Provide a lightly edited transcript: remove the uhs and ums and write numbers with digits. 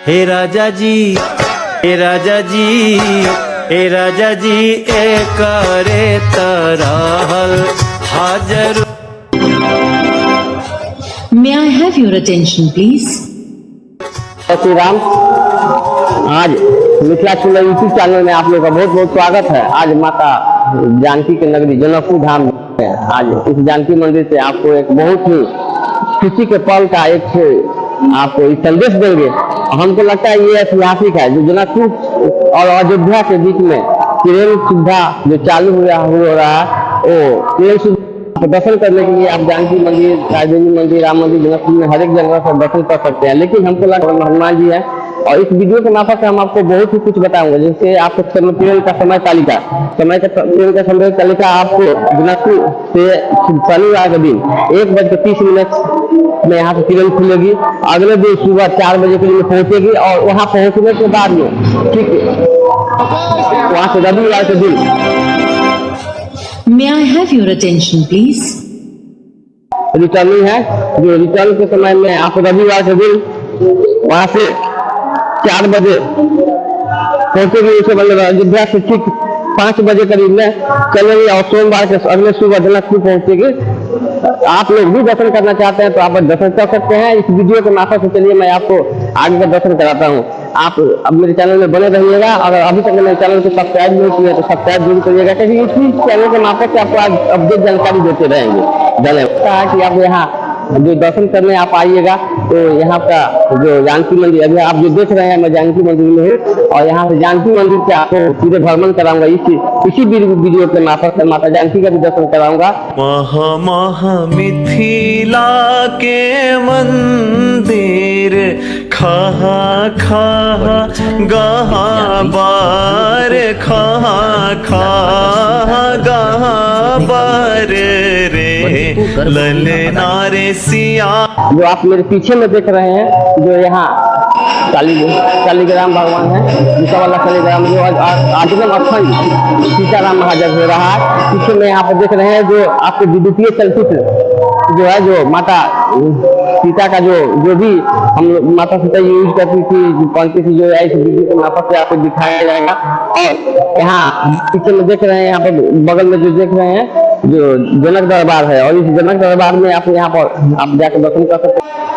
हे राजा जी, हे राजा जी, हे राजा जी, एक करे तरहल हाजर। May I have your attention, please? Shri Ram. आज मिथिला चुनर यूट्यूब चैनल में आप लोगों का बहुत बहुत स्वागत है। आज माता जानकी के नगरी जनकपुर धाम में आज इस जानकी मंदिर से आपको एक बहुत ही खुशी के पल का एक आपको एक संदेश देंगे। हमको लगता है ये ऐतिहासिक है, जो जनकपुर और अयोध्या के बीच में ट्रेन सुविधा जो चालू हो रहा है, वो ट्रेन सुविधा दर्शन करने के लिए आप जानकी मंदिर, राजदेवी मंदिर, राम मंदिर, जनकपुर में हर एक जगह से दर्शन कर सकते हैं। लेकिन हमको लगा हनुमान जी है, और इस वीडियो के मार्फत से हम आपको बहुत ही कुछ बताऊंगा। जैसे आपको ट्रेन का समय तालिका, ट्रेन का समय तालिका आपको जनकपुर से शनिवार के दिन 1:30 में यहाँ से ट्रेन खुलेगी। अगले दिन सुबह 4 बजे के लिए पहुंचेगी, और वहाँ पहुंचने के बाद में ठीक वहाँ से रविवार के दिन May I have your attention, please? Returning है, जो रिटर्न के समय में आप रविवार के दिन वहाँ से 4 बजे पहुंचेगी। उसे मतलब अयोध्या से ठीक 5 बजे करीब में चलेगी, और सोमवार के अगले सुबह जनकपुर पहुंचेगी। आप लोग भी दर्शन करना चाहते हैं तो आप दर्शन कर सकते हैं। इस वीडियो के मार्फत से चलिए मैं आपको आगे का दर्शन कराता हूँ। आप अब मेरे चैनल में बने रहिएगा। अगर अभी तक मेरे चैनल को सब्सक्राइब नहीं किया तो सब्सक्राइब जरूर करिएगा, क्योंकि इसी चैनल के मार्फत से आपको आज अपडेट जानकारी देते रहेंगे। धन्यवाद कि आप यहाँ जो दर्शन करने आप आइएगा। तो यहाँ का जो जानकी मंदिर अभी आप जो देख रहे हैं, मैं जानकी मंदिर में हूँ, और यहाँ से जानकी मंदिर से आपको पूरे भ्रमण कराऊंगा। इसी वीडियो के मार्फत से माता जानकी का भी दर्शन कराऊंगा। मिथिला के मंदिर खहा खहा गहा बार, खहा खहा गहा बार रे ललना रे सिया। जो आप मेरे पीछे में देख रहे हैं, जो यहाँ शालिग्राम भगवान है, दूसरा वाला शालिग्राम जो आजम अखंड सीताराम महाजन हो रहा है। पीछे में यहाँ पर देख रहे हैं जो आपको विद्युतीय चलचित्र जो है, जो माता सीता का जो भी हम माता सीता यूज करती थी, पढ़ती थी, जो है इस वीडियो के मार्फत से आपको दिखाया जाएगा। और यहाँ पीछे में देख रहे हैं, यहाँ पर बगल में जो देख रहे हैं जो जनक दरबार है, और इस जनक दरबार में आप यहाँ पर आप जाकर दर्शन कर सकते हैं।